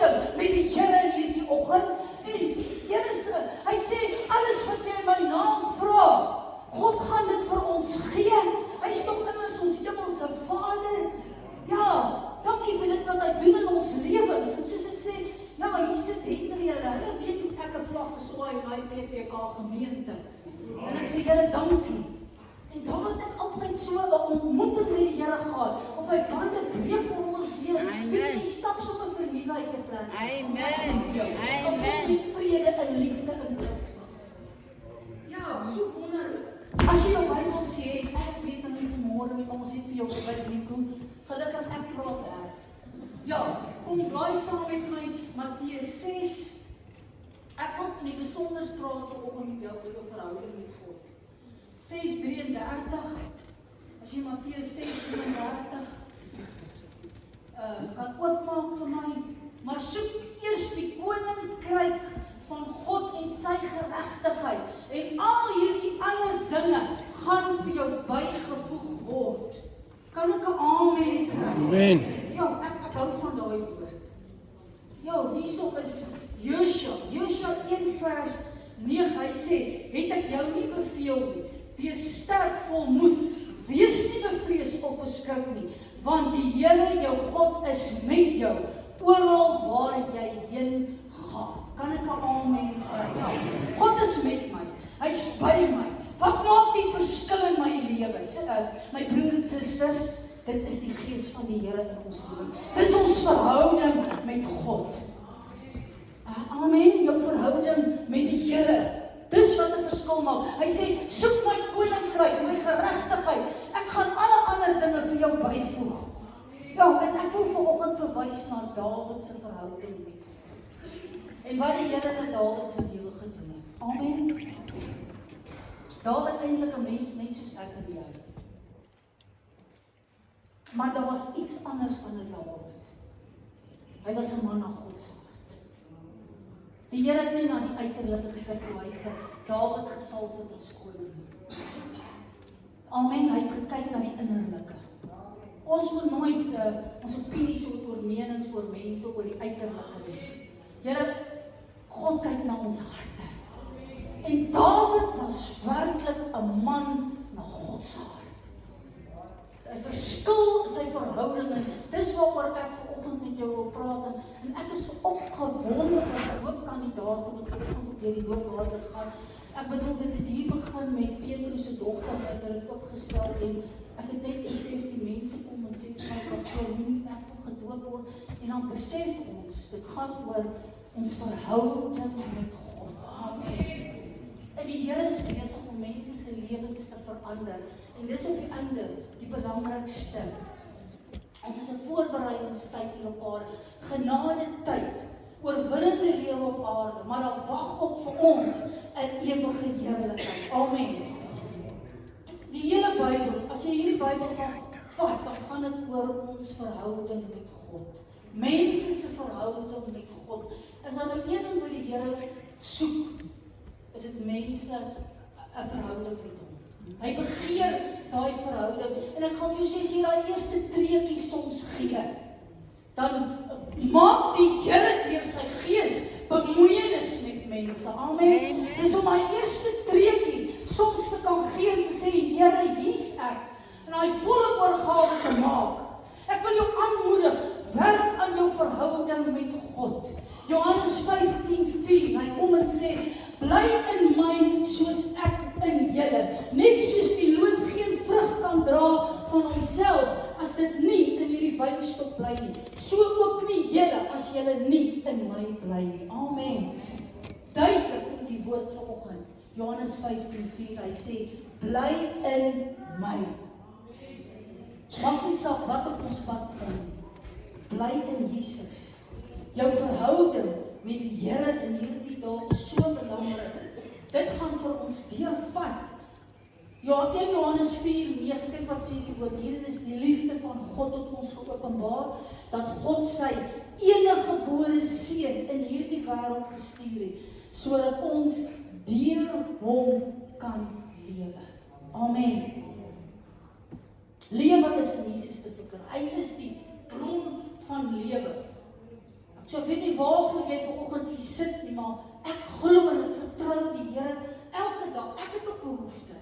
verhouding met die Here in hierdie oggend. En die Here sê, hy sê, alles wat jy in my naam vra, God gaan dit vir ons gee. Hy is tog immers ons hemelse Vader. Ja, dankie vir dit wat hy doen in ons lewens. En soos ek sê, ja, hier sit Henry, hulle weet hoe ek 'n vlag geswaai in my PPK gemeente. En ek sê, Here, dankie. En daar het ek altyd so 'n ontmoeting met die Here gehad, of hy bande breek oor ons lewens. Weet jy, stap sommer vernuwe uit te plan. Amen. Met vrede en liefde in Christus. Ja, so wonderlik. As jy jou Bybel sê, ek weet nou nie vanmôre nie, ons het vir jou gebid, Nico. Gelukkig ek praat daar. Ja, kom blaai saam met my Matteus 6. Ek wil in die besonder praat vanoggend met jou oor 'n verhouding met God. 6:33. As jy Matteus 6:33 kan oopmaak vir my, maar soek eers die koninkryk van God en sy geregtigheid, en al hierdie ander dinge gaan vir jou bygevoeg word. Kan ek 'n amen kry? Amen. Ja, ek hou van daai woord. Ja, hierso is Josua 1 vers 9, hy sê, het ek jou nie beveel nie, wees sterk vol moed, wees nie bevrees of verskrik nie, want die Here jou God is met jou, oral waar jy heen gaan. Kan ek 'n amen kry? Ja, God is met my, hy is by my. Wat maak die verskil in my lewe? My broer en susters, dit is die gees van die Here in ons lewe. Dis ons verhouding met God. Amen, jou verhouding met die Here. Dis wat 'n verskil maak. Hy sê, soek my koninkryk, my geregtigheid. Ek gaan alle ander dinge vir jou byvoeg. Ja, en ek wil vanoggend verwys na Dawid se verhouding met God. En wat die Here in Dawid se lewe gedoen het. Amen. Dawid eintlik 'n mens net soos ek en jy. Maar daar was iets anders aan Dawid. Hy was 'n man na God se hart. Die Here het nie na die uiterlike gekyk toe hy vir Dawid gesalf het as koning. Amen, hy het gekyk na die innerlike. Ons moet nooit ons opinies oor menings oor mense oor die uiterlike doen. Here, God kyk na ons harte. En Dawid was werklik 'n man na God se hart. Hy verskil sy verhouding en dis waaroor ek vanoggend met jou wil praat en ek is opgewonde oor 'n hoop kandidaate wat vanoggend deur die doopwater gaan. Ek bedoel dit het hier begin met Petrus se dogter wat dit opgestel en ek het net gesê die mense kom en sê vir my pastoor moenie ek wil gedoop word en dan besef ons dit gaan oor ons verhouding met God. Amen. En die Here is besig om mense se lewens te verander. En dis op die einde die belangrikste. Ons is 'n voorbereidingstyd hier op aarde, genade tyd, oorwinnende lewe op aarde, maar daar wag ook vir ons 'n ewige heerlikheid. Amen. Die hele Bybel, as jy hierdie Bybel vat, dan gaan dit oor ons verhouding met God. Mense se verhouding met God. Is daar nou een ding wat die Here soek, is dit mense 'n verhouding met hom. Hy begeer daai verhouding en ek gaan vir jou sê as jy daai eerste treetjie soms gee, dan maak die Here deur sy gees bemoeienis met mense. Amen. Dis om daai eerste treetjie soms te kan gee en te sê Here, hier's ek en daai volle oorgawe te maak. Ek wil jou aanmoedig, werk aan jou verhouding met God. Johannes 15:4, hy kom en sê, bly in my soos ek in julle. Net soos die loot geen vrug kan dra van homself as dit nie in hierdie wynstok bly nie. So ook nie julle as julle nie in my bly nie. Amen. Duidelik kom die woord vanoggend. Johannes 15:4, hy sê, bly in my. Maak nie saak wat op ons pad kom. Bly in Jesus. Jou verhouding met die Here in hierdie dae is so belangrik. Dit gaan vir ons deurvat. Ja, 1 Johannes 4:9, kyk wat sê die woord, hierin is die liefde van God tot ons geopenbaar, dat God sy eniggebore seun in hierdie wêreld gestuur het, sodat ons deur hom kan lewe. Amen. Lewe is in Jesus te verkry. Hy is die bron van lewe. So ek weet nie waarvoor jy vanoggend hier sit nie, maar ek glo en ek vertrou die Here elke dag. Ek het 'n behoefte.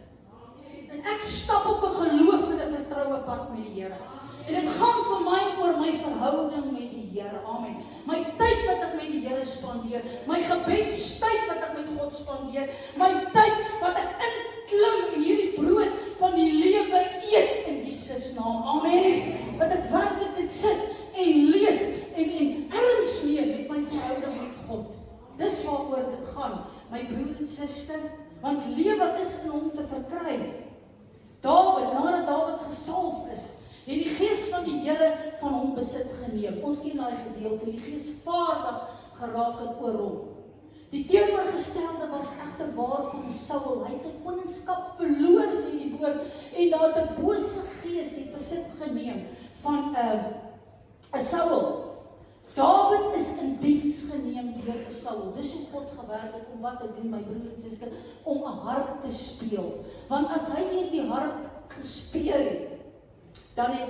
En ek stap op 'n geloof en 'n vertroue pad met die Here. En dit gaan vir my oor my verhouding met die Here. Amen. My tyd wat ek met die Here spandeer, my gebedstyd wat ek met God spandeer, my tyd wat ek inklim en hierdie brood van die lewe eet in Jesus naam. Amen. Dat ek werklik dit sit en lees en erns mee met my verhouding met God. Dis waaroor dit gaan, my broer en suster, want lewe is in hom te verkry. Dawid, nadat Dawid gesalf is, het die gees van die Here van hom besit geneem. Ons ken daai gedeelte, die gees vaardig geraak het oor hom. Die teenoorgestelde was egter waar van Saul. Hy het sy koningskap verloor, sê die woord, en daar het 'n bose gees het besit geneem van 'n Saul. Dawid is in diens geneem deur 'n Saul. Dis hoe God gewerk het om wat te doen, my broer en suster, om 'n harp te speel. Want as hy net die harp gespeel het, dan het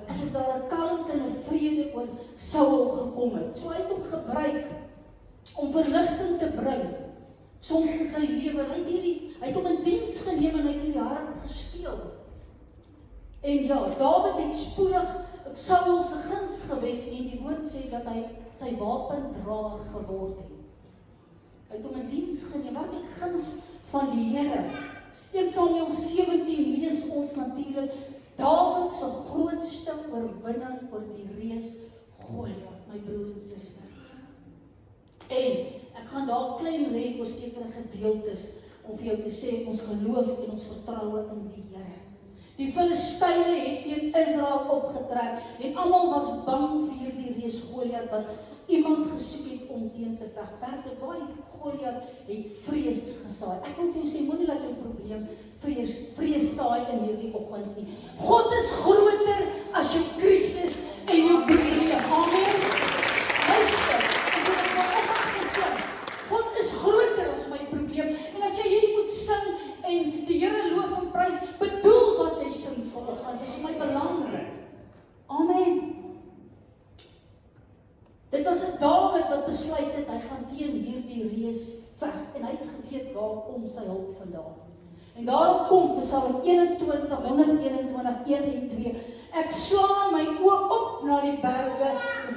asof daar 'n kalmte en 'n vrede oor Saul gekom het. So hy het hom gebruik om verligting te bring, soms in sy lewe. Hy het hom in diens geneem en hy het die harp gespeel. En ja, Dawid het spoedig Saul se guns gewen en die woord sê dat hy sy wapendraer geword het. Hy het hom in diens geneem, werklik guns van die Here. 1 Samuel 17 lees ons natuurlik Dawid se grootste oorwinning oor die reus Goliat, my broer en suster. En ek gaan daar klein lê oor sekere gedeeltes om vir jou te sê ons geloof en ons vertroue in die Here. Die Filistyne het teen Israel opgetrek en almal was bang vir hierdie reus Goliat wat iemand gesoek het om teen te veg. Werklik, daai Goliat het vrees gesaai. Ek wil vir jou sê, moenie laat jou probleem vrees saai in hierdie oggend nie. God is groter as jou krisis en jou probleem. Amen. Luister, ek wil dit vanoggend gesê. God is groter as my probleem. En as jy hier moet sing en die Here loof en prys, bedoel wat jy sing vanoggend. Dis vir my belangrik. Amen. Dit was 'n Dawid wat besluit het, hy gaan teen hierdie reus veg. En hy het geweet waar kom sy hulp vandaan. En daarom kom Psalm 21, 121, 1 en 2. Ek slaan my oë op na die berge,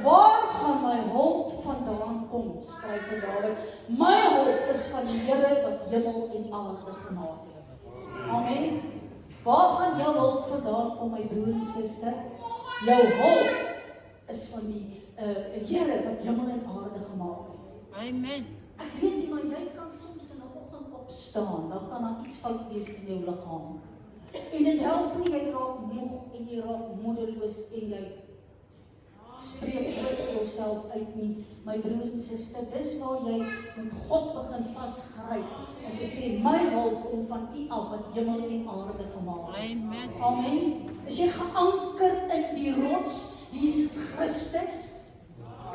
waar gaan my hulp vandaan kom, skryf Dawid. My hulp is van die Here wat hemel en aarde gemaak het. Amen. Waar gaan jou hulp vandaan kom, my broer en suster? Jou hulp is van die Here wat hemel en aarde gemaak het. Amen. Ek weet nie, maar jy kan soms in 'n oggend opstaan, dan kan daar iets fout wees in jou liggaam. En dit help nie, jy raak moeg en jy raak moedeloos en jy spreek vir jouself uit nie. My broer en suster, dis waar jy met God begin vasgryp en te sê, my hulp kom van U af wat hemel en aarde gemaak het. Amen. Amen. Is jy geanker in die rots, Jesus Christus?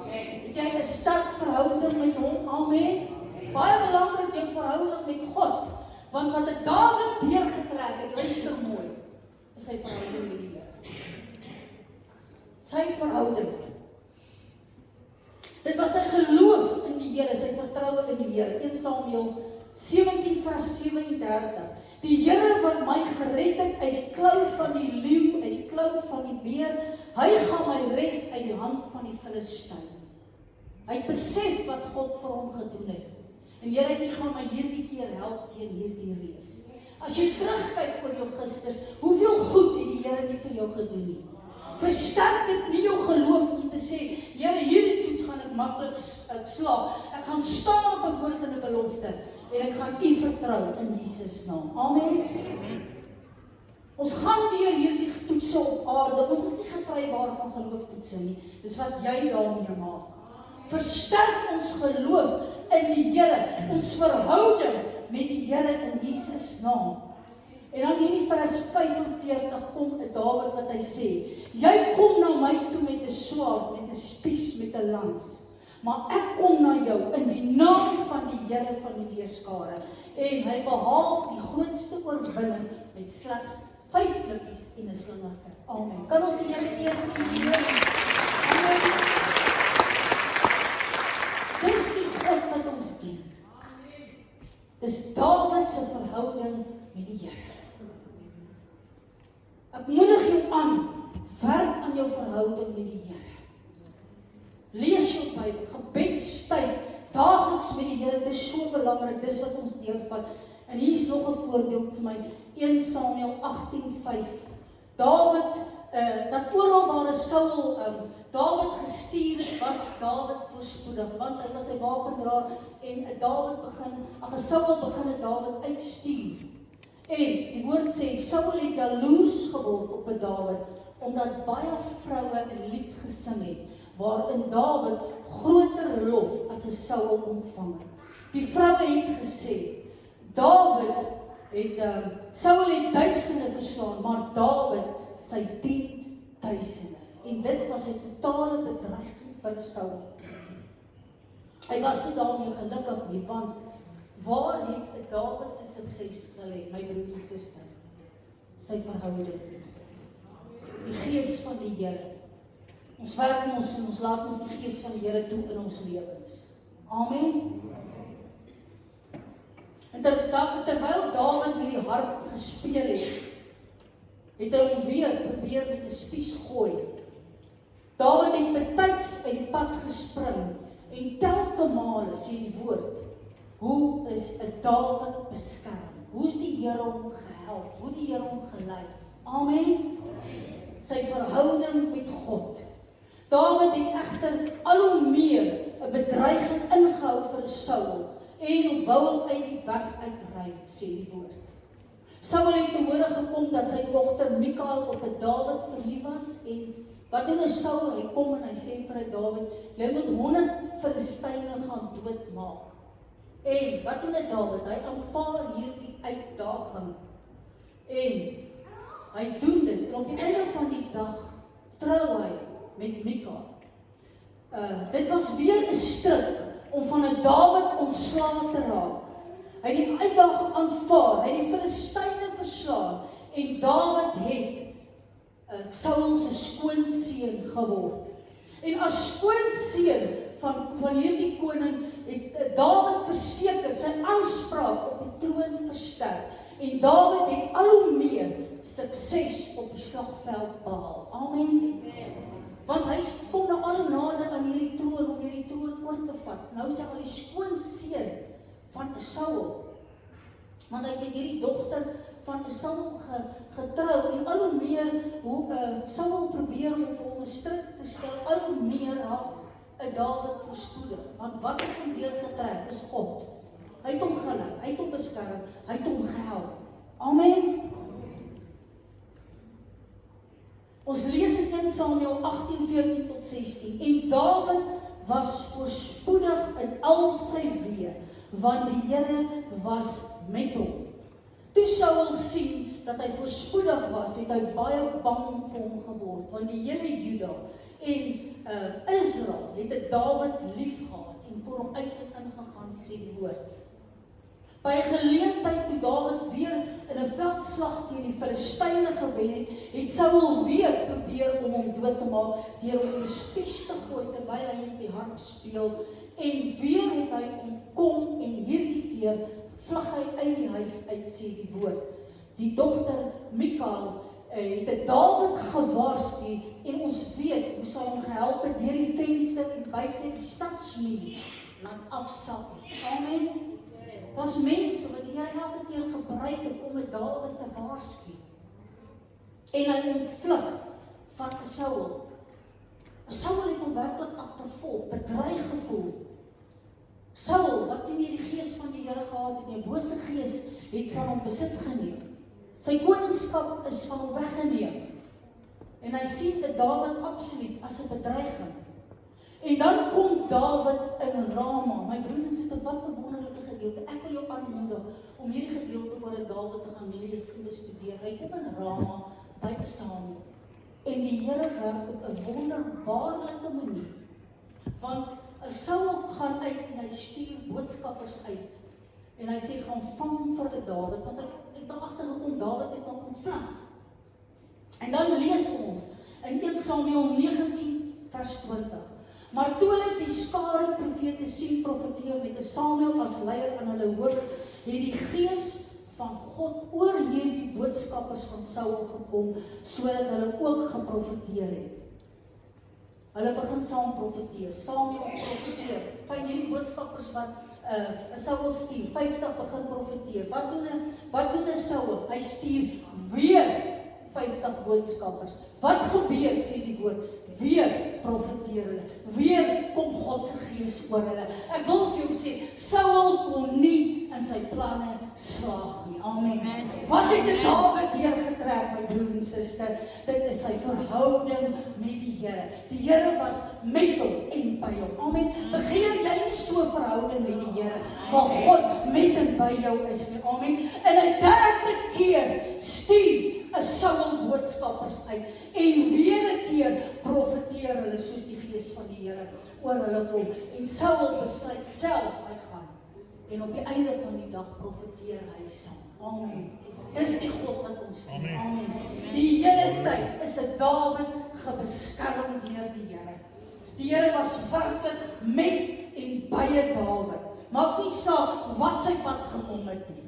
Het jy 'n sterk verhouding met hom? Amen. Baie belangrik jou verhouding met God. Want wat het Dawid deurgetrek het, luister mooi, is sy verhouding met die Here. Sy verhouding. Dit was sy geloof in die Here, sy vertroue in die Here. 1 Samuel 17 vers 37. Die Here wat my gered het uit die klou van die leeu, uit die klou van die beer, hy gaan my red uit die hand van die Filistyn. Hy het besef wat God vir hom gedoen het. En Here, U gaan my hierdie keer help teen hierdie reus. As jy terugkyk oor jou gisters, hoeveel goed het die Here nie vir jou gedoen nie? Versterk dit nie jou geloof om te sê, Here, hierdie toets gaan ek maklik slaag. Ek gaan staan op 'n woord en 'n belofte en ek gaan U vertrou in Jesus naam. Amen. Ons gaan deur hierdie toetse op aarde. Ons is nie gevrywaar van gelooftoetse nie. Dis wat jy daarmee maak. Versterk ons geloof in die Here, ons verhouding met die Here in Jesus naam. En dan in die vers 45 kom Dawid wat hy sê, jy kom na my toe met 'n swaard, met 'n spies, met 'n lans, maar ek kom na jou in die naam van die Here van die leerskare. En hy behaal die grootste oorwinning met slegs 5 klippies en 'n slingervel. Amen. Kan ons die Here eer gee? Amen. se verhouding met die Here. Ek moedig jou aan, werk aan jou verhouding met die Here. Lees jou Bybel, gebedstyd, daagliks met die Here, dit is so belangrik, dis wat ons deurvat. En hier is nog 'n voorbeeld vir my, 1 Samuel 18:5. Dawid, dat oral waar Saul Dawid gestuur het, was Dawid voorspoedig, want hy was sy wapendraer en Saul begin het Dawid uitstuur. En die woord sê, Saul het jaloers geword op Dawid, omdat baie vroue 'n lied gesing het, waarin Dawid groter lof as 'n Saul ontvang het. Die vroue het gesê, Saul het duisende verslaan, maar Dawid sy 10.000. En dit was 'n totale bedreiging vir Saul. Hy was nie daarmee gelukkig nie, want waar het Dawid se sukses gelê, my broer en suster? Sy verhouding met God. Die gees van die Here. Ons werk ons laat ons die gees van die Here toe in ons lewens. Amen. En terwyl Dawid hierdie harp gespeel het hy hom weer probeer met 'n spies gooi. Dawid het betyds uit die pad gespring en telke male, sê die woord, hoe is 'n Dawid beskerm? Hoe is die Here hom gehelp? Hoe die Here hom gelei? Amen. Sy verhouding met God. Dawid het egter al hoe meer 'n bedreiging ingehou vir Saul en wou hom uit die weg uitruim, sê die woord. Saul het te hore gekom dat sy dogter Mikal op 'n Dawid verlief was en wat doen Saul? Hy kom en hy sê vir Dawid, jy moet 100 Filistyne gaan doodmaak. En wat doen Dawid? Hy aanvaar hierdie uitdaging en hy doen dit. En op die einde van die dag trou hy met Mikal. Dit was weer 'n stryk om van 'n Dawid ontslae te raak. Hy het die uitdaging aanvaar, hy het die Filistyne verslaan en Dawid het Saul se skoonseun geword. En as skoonseun van hierdie koning het Dawid verseker sy aanspraak op die troon versterk. En Dawid het al hoe meer sukses op die slagveld behaal. Amen. Want hy kom nou al hoe nader aan hierdie troon om hierdie troon oor te vat. Nou is hy al die skoonseun van Saul. Want hy het met hierdie dogter van Saul getrou en al hoe meer hoe Saul probeer om vir hom 'n stryk te stel, al hoe meer raak 'n Dawid voorspoedig. Want wat het hom deurgetrek is God. Hy het hom gelei, hy het hom beskerm, hy het hom gehelp. Amen. Ons lees in 1 Samuel 18:14 tot 16. En Dawid was voorspoedig in al sy weë, want die Here was met hom. Toe Saul sien dat hy voorspoedig was, het hy baie bang vir hom geword, want die hele Juda en Israel het Dawid lief gehad en voor hom uit en ingegaan, sê die woord. By 'n geleentheid toe Dawid weer in 'n veldslag teen die Filistyne gewen het, het Saul weer probeer om hom dood te maak deur hom 'n spies te gooi terwyl hy die harp speel, en weer het hy ontkom en hierdie keer vlug hy uit die huis uit, sê die woord. Die dogter Mikal het Dawid gewaarsku en ons weet hoe sy hom gehelp het deur die venster en buite die stadsmuur laat afsak. Amen. Was mense wat die Here elke keer gebruik het om met Dawid te waarsku. En hy ontvlug van Saul. Saul het hom werklik agtervolg, bedreig gevoel. Saul, wat nie meer die gees van die Here gehad het, 'n bose gees het van hom besit geneem. Sy koningskap is van hom weggeneem. En hy sien Dawid absoluut as 'n bedreiging. En dan kom Dawid in Rama. My broer en suster, wat 'n wonderlike gedeelte. Ek wil jou aanmoedig om hierdie gedeelte oor Dawid te gaan lees en bestudeer. Hy kom in Rama by Samuel. En die Here werk op 'n wonderbaarlike manier. Want Saul gaan uit en hy stuur boodskappers uit. En hy sê, gaan vang vir Dawid, want ek ben agtergekom, Dawid het nog ontvlug. En dan lees ons in 1 Samuel 19 vers 20. Maar toe hulle die skare profete sien profeteer met 'n Samuel as leier aan hulle hoof, het die gees van God oor hierdie boodskappers van Saul gekom, sodat hulle ook geprofeteer het. Hulle begin saam profeteer, Samuel profeteer, van hierdie boodskappers wat Saul stuur, 50 begin profeteer. Wat doen 'n Saul? Hy stuur weer 50 boodskappers. Wat gebeur, sê die woord? Weer profeteer hulle. Weer kom God se gees oor hulle. Ek wil vir jou sê, Saul kon nie in sy planne slaag nie. Amen. Wat het Dawid deurgetrek, my broer en suster? Dit is sy verhouding met die Here. Die Here was met hom en by hom. Amen. Begeer jy nie so 'n verhouding met die Here, waar God met en by jou is nie. Amen. En 'n derde keer stuur 'n Saul boodskappers uit. En weer 'n keer profeteer hulle soos die gees van die Here oor hulle kom. En Saul besluit self, hy gaan. En op die einde van die dag profeteer hy saam. Amen. Dis die God wat ons dien. Amen. Die hele tyd is 'n Dawid gebeskerm deur die Here. Die Here was werklik met en by 'n Dawid. Maak nie saak wat sy pad gekom het nie.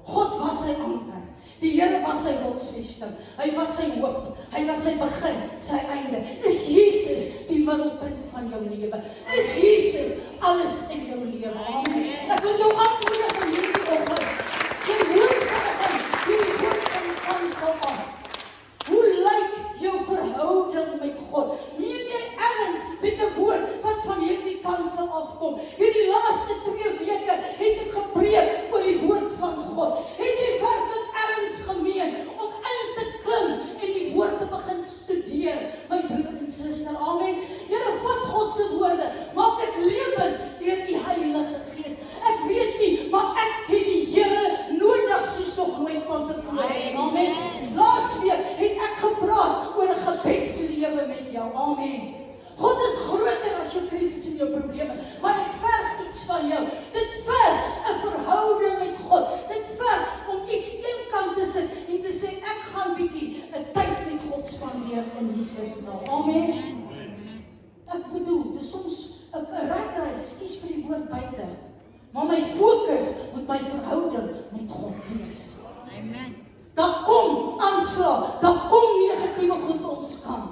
God was sy anker. Die Here was sy rotsvesting. Hy was sy hoop. Hy was sy begin, sy einde. Is Jesus die middelpunt van jou lewe? Is Jesus alles in jou lewe? Amen. Ek wil jou aanmoedig in hierdie oggend. Jy hoor vanoggend hierdie woord van die kansel af. Hoe lyk jou verhouding met God? Meen jy ergens met 'n woord wat van hierdie kansel afkom? Hierdie laaste 2 weke het ek gepreek oor die woord van God. Het jy werklik ergens gemeen om in te klim en die woord te begin studeer, my broer en suster? Amen. Here, vat God se woorde, maak dit lewend deur die Heilige Gees. Ek weet nie, maar ek het die Here nodig soos nog nooit van tevore. Amen. Laasweek het ek gepraat oor 'n gebedslewe met jou. Amen. God is groter as jou krisis en jou probleme, maar dit verg iets van jou. Dit verg 'n verhouding met God. Dit verg om iets eenkant te sit en te sê, ek gaan bietjie 'n tyd met God spandeer in Jesus naam. Amen. Ek bedoel, dis soms 'n ratreis, ekskuus vir die woord buite, maar my fokus moet my verhouding met God wees. Amen. Daar kom aanslag, daar kom negatiewe goed ons kant.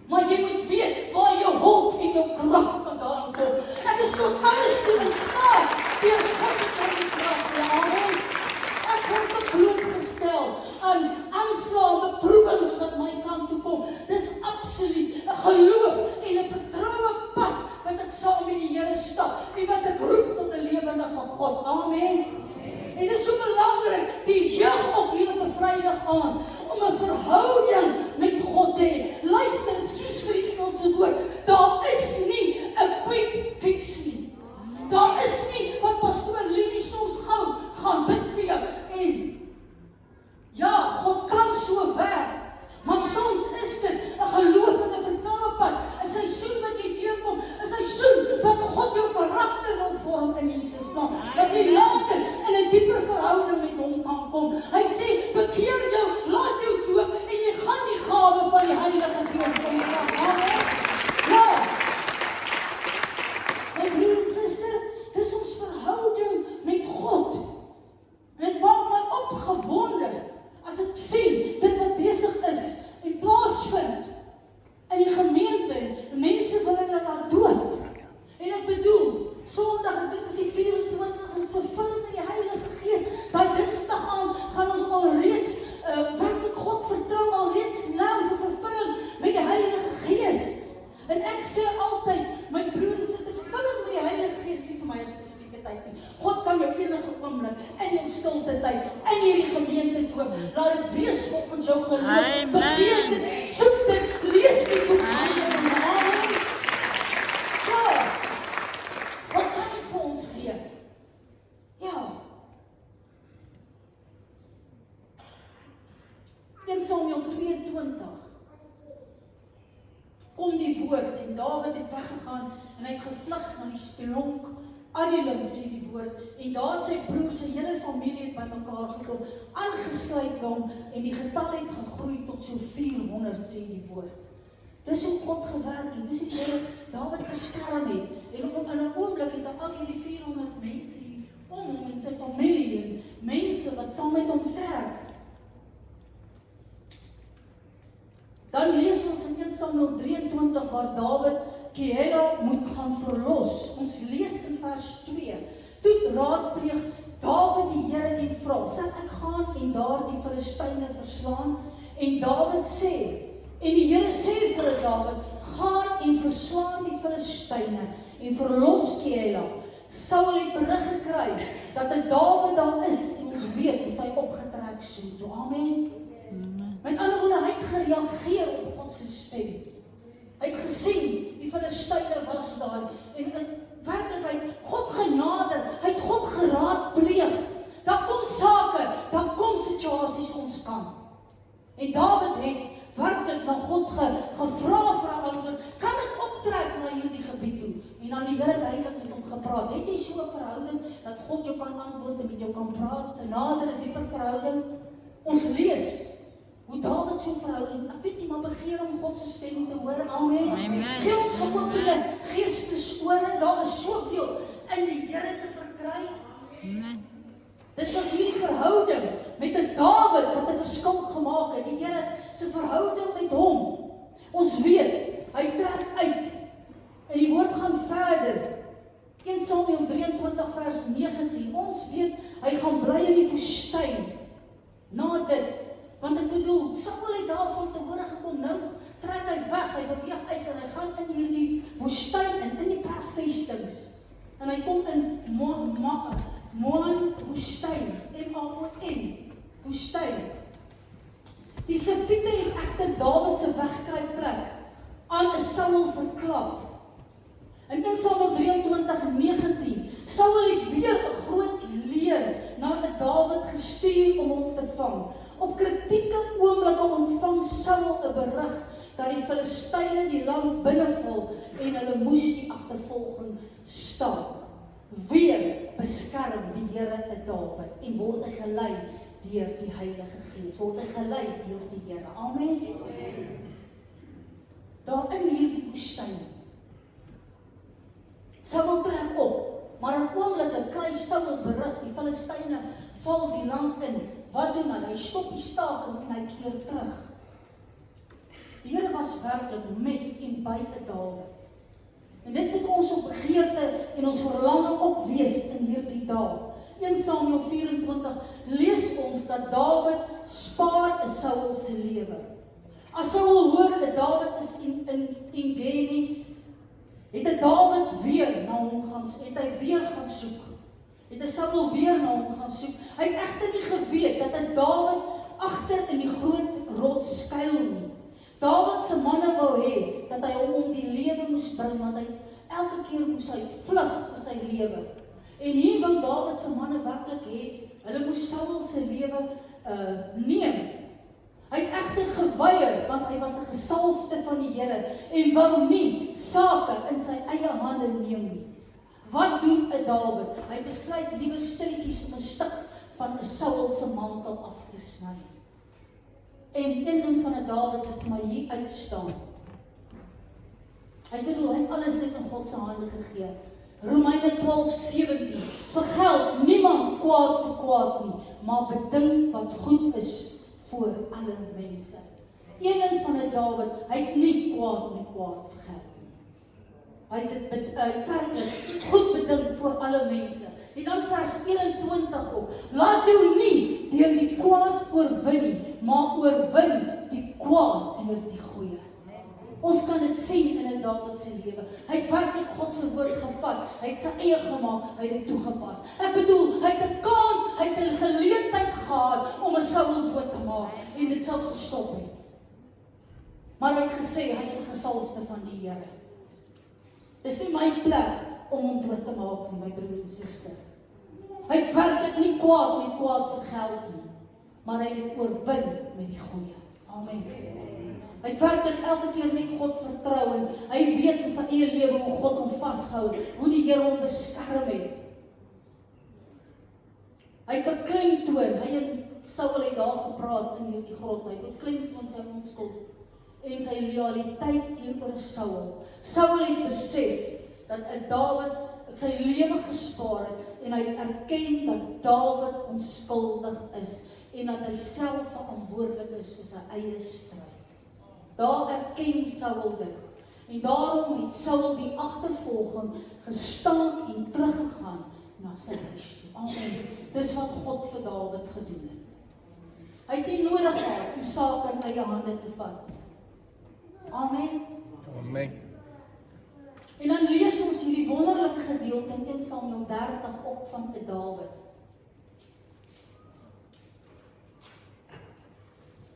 Maar jy moet weet waar jou hulp en jou krag vandaan kom. Ek is tot alles toe in staat deur God van die krag. Amen. Ek word blootgestel aan aanslae, beproewings wat my kant toe kom. Dis absoluut 'n geloof en 'n vertroue pad wat ek saam met die Here stap en wat ek roep tot 'n lewendige God. Amen. En dit is so belangrik, die jeug ook hier op 'n Vrydag aan, om 'n verhouding met God te hê. Luister, ekskuus vir die Engelse woord, daar is nie 'n quick fix nie. Daar is nie wat pastoor Linie soms gou gaan bid vir jou en ja, God kan so werk, maar soms is dit 'n geloof en 'n vertroue pad, 'n seisoen wat jy deurkom, 'n seisoen wat God jou karakter wil vorm in Jesus naam, dat jy later in 'n dieper verhouding met hom kan kom. Hy sê, bekeer jou, laat jou doop en jy gaan die gawe van die Heilige Gees ontvang. Amen. Ja. My broer en suster, dis ons verhouding met God. En dit maak my opgewonde as ek sien dit wat besig is en plaasvind in die gemeente, mense wil hulle laat dood. En ek bedoel, Sondag, ek dink is die 24 is vervulling met die Heilige Gees. Daai Dinsdag aan gaan ons alreeds werklik God vertrou alreeds nou vir vervulling met die Heilige Gees. En ek sê altyd, my broer en suster, vervulling met die Heilige Gees is nie vir my 'n spesifieke tyd nie. God kan jou enige oomblik in jou stilte tyd in hierdie gemeente doop. Laat dit wees volgens jou geloof. Begeer dit, soek dit, lees die boek. Amen. Ja. God kan dit vir ons gee. Ja. In Samuel 22 kom die woord en Dawid het weggegaan en hy het gevlug na die spelonk Adullam, sê die woord, en daar het sy broer, sy hele familie het bymekaar gekom, aangesluit by hom en die getal het gegroei tot so 400, sê die woord. Dis hoe God gewerk het, dis hoe Here Dawid beskerm het. En op 'n oomblik het hy al hierdie 400 mense om hom en sy familie en mense wat saam met hom trek. Dan lees ons in 1 Samuel 23 waar Dawid Keiela moet gaan verlos. Ons lees in vers 2. Toe raadpleeg Dawid die Here en vra, sal ek gaan en daar die Filistyne verslaan? En Dawid sê, en die Here sê vir Dawid, gaan en verslaan die Filistyne en verlos Keiela. Saul het berig gekry dat 'n Dawid daar is en ons weet hoe hy opgetrek soontoe. Amen. Met ander woorde, hy het gereageer op God se stem. Hy het gesien, die Filistyne was daar en in werklikheid God genader, hy het God geraadpleeg. Daar kom sake, daar kom situasies ons kant. En Dawid het werklik na God gevra vir 'n antwoord. Kan ek optrek na hierdie gebied toe? En dan die Here duidelik met hom gepraat. Het jy so 'n verhouding dat God jou kan antwoord en met jou kan praat? 'n nadere, dieper verhouding? Ons lees hoe Dawid so verhouding, ek weet nie, maar begeer om God se stem te hoor. Amen. Amen. Gee ons geopende geestesore, daar is soveel in die Here te verkry. Amen. Dit was hierdie verhouding met 'n Dawid wat 'n verskil gemaak het. Die Here se verhouding met hom. Ons weet, hy trek uit. En die woord gaan verder. 1 Samuel 23 vers 19. Ons weet, hy gaan bly in die woestyn. Na dit, want ek bedoel, Saul het daarvan te hore gekom, nou trek hy weg, hy beweeg uit en hy gaan in hierdie woestyn en in die bergvestings. En hy kom in Moan woestyn, M-A-O-N, woestyn. Die Sifiete het egter Dawid se wegkruipplek aan 'n Saul verklap. In 1 Samuel 23:19, Saul het weer 'n groot leer na 'n Dawid gestuur om hom te vang. Op kritieke oomblikke ontvang Saul 'n berig dat die Filistyne die land binneval en hulle moes die agtervolging staak. Weer beskerm die Here 'n Dawid en word hy gelei deur die Heilige Gees, word hy gelei deur die Here. Amen. Daar in hierdie woestyn. Saul trek op, maar in oomblikke kry Saul berig, die Filistyne val die land in. Wat doen hy? Hy stop die staking en hy keer terug. Die Here was werklik met en by 'n Dawid. En dit moet ons op begeerte en ons verlange ook wees in hierdie dae. 1 Samuel 24 lees ons dat Dawid spaar 'n Saul se lewe. As Saul hoor dat Dawid is in Engedi, het 'n Dawid weer na hom gaan, het hy weer gaan soek. Het 'n Saul weer na hom gaan soek. Hy het egter nie geweet dat 'n Dawid agter in die groot rots skuil nie. Dawid se manne wou hê dat hy hom om die lewe moes bring, want hy elke keer moes hy vlug vir sy lewe. En hier wou Dawid se manne werklik hê, hulle moes Saul se lewe neem. Hy het egter geweier, want hy was 'n gesalfde van die Here en wou nie sake in sy eie hande neem nie. Wat doen 'n Dawid? Hy besluit liewer stilletjies om 'n stuk van 'n Saul se mantel af te sny. En een ding van 'n Dawid wat vir my hier uitstaan. Hy bedoel, hy het alles net in God se hande gegee. Romeine 12:17. Vergeld niemand kwaad vir kwaad nie, maar bedink wat goed is voor alle mense. Een ding van 'n Dawid, hy het nie kwaad met kwaad vergeld nie. Hy het dit werklik goed bedink voor alle mense. En dan vers 21 ook. Laat jou nie deur die kwaad oorwin nie, maar oorwin die kwaad deur die goeie. Ons kan dit sien in 'n Dawid se lewe. Hy het werklik God se woord gevat. Hy het sy eie gemaak, hy het dit toegepas. Ek bedoel, hy het 'n kans, hy het 'n geleentheid gehad om 'n Saul dood te maak en dit sou gestop het. Maar hy het gesê hy is 'n gesalfde van die Here. Dis nie my plek om hom dood te maak nie, my broer en suster. Hy het werklik nie kwaad met kwaad vergeld nie, maar hy het dit oorwin met die goeie. Amen. Hy het werklik elke keer met God vertrou en hy weet in sy eie lewe hoe God hom vasgehou, hoe die Here hom beskerm het. Hy beklemtoon, hy en Saul het daar gepraat in hierdie grot, hy beklemtoon sy onskuld en sy loyaliteit teenoor Saul. Saul het besef dat Dawid sy lewe gespaar het, en hy erken dat Dawid onskuldig is, en dat hy self verantwoordelik is vir sy eie stryd. Daar erken Saul dit, en daarom het Saul die agtervolging gestaan en teruggegaan na sy huis toe. Amen. Dis wat God vir Dawid gedoen het. Hy het nie nodig gehad om sake in eie hande te vat. Amen. Amen. En dan lees ons hierdie wonderlike gedeelte in 1 Samuel 30 op van Dawid.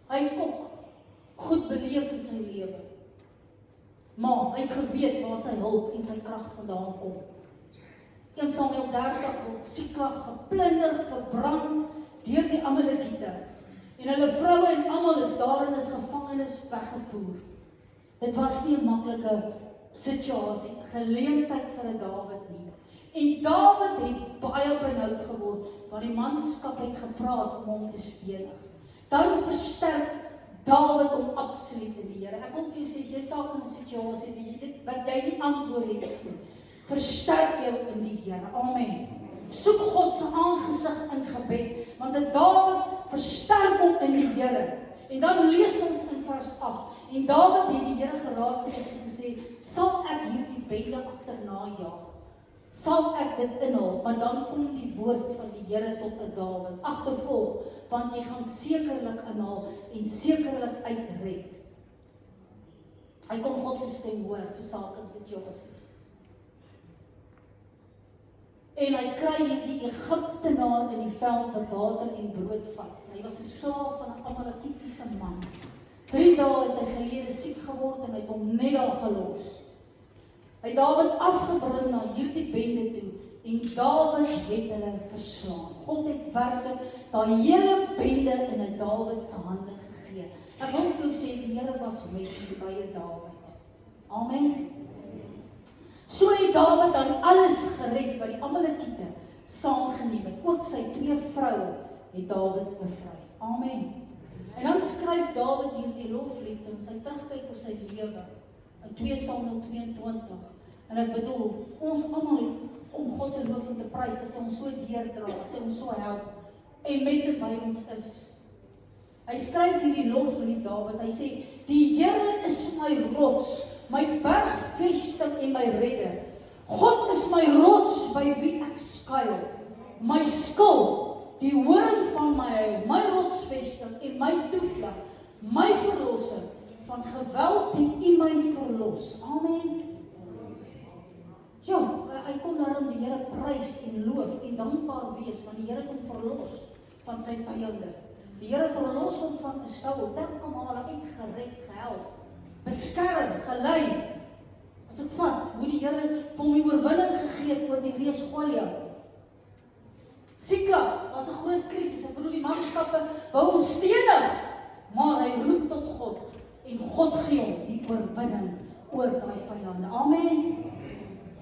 Hy het ook goed beleef in sy lewe. Maar hy het geweet waar sy hulp en sy krag vandaan kom. 1 Samuel 30 word Siklag geplunder, verbrand deur die Amalekiete. En hulle vroue en almal is daarin as gevangenes weggevoer. Dit was nie 'n maklike situasie, 'n geleentheid vir 'n Dawid nie. En Dawid het baie benoud geword, want die manskap het gepraat om hom te stenig. Dan versterk Dawid hom absoluut in die Here. Ek wil vir jou sê, as jy saak in 'n situasie wat jy nie antwoord het nie, versterk jou in die Here. Amen. Soek God se aangesig in gebed, want dit Dawid versterk hom in die Here. En dan lees ons in vers 8, en Dawid het die Here geraadpleeg en gesê, sal ek hierdie bende agterna jaag? Sal ek dit inhaal? Maar dan kom die woord van die Here tot 'n Dawid, agtervolg, want jy gaan sekerlik inhaal en sekerlik uitred. Hy kon God se stem hoor vir sake en situasies. En hy kry hierdie Egiptenaar in die veld wat water en brood vat. Hy was 'n slaaf van 'n Amalekitiese man. 3 dae het hy gelede siek geword en hy het hom net daar gelos. Hy het Dawid afgebring na hierdie bende toe en Dawid het hulle verslaan. God het werklik daai hele bende in 'n Dawid se hande gegee. Ek wil vir jou sê, die Here was met by Dawid. Amen. So het Dawid dan alles gered wat die Amalekiete saamgeneem het. Ook sy 2 vroue het Dawid bevry. Amen. En dan skryf Dawid hierdie loflied en sy terugkyk oor sy lewe in 2 Samuel 22. En ek bedoel, ons almal het om God te loof en te prys as hy ons so deurdra, as hy ons so help en met en by ons is. Hy skryf hierdie loflied Dawid. Hy sê, die Here is my rots, my bergvesting en my redder. God is my rots by wie ek skuil, my skild, die horing van my heil, my rotsvesting en my toevlug, my verlosser, van geweld het U my verlos. Amen. Ja, hy kon daarom die Here prys en loof en dankbaar wees, want die Here kon verlos van sy vyande. Die Here verlos hom van Saul, telke male uitgered, gehelp, beskerm, gelei. As ek vat, hoe die Here vir hom die oorwinning gegee het oor die reus Goliat. Siklag was 'n groot krisis, ek bedoel die manskappe wou hom stenig, maar hy roep tot God, en God gee hom die oorwinning oor daai vyande. Amen.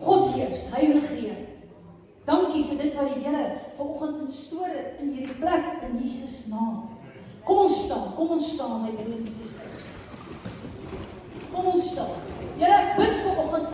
God heers, hy regeer. Dankie vir dit wat die Here vanoggend instoor het in hierdie plek, in Jesus naam. Kom ons staan, my broer en suster. Kom ons staan. Here, ek bid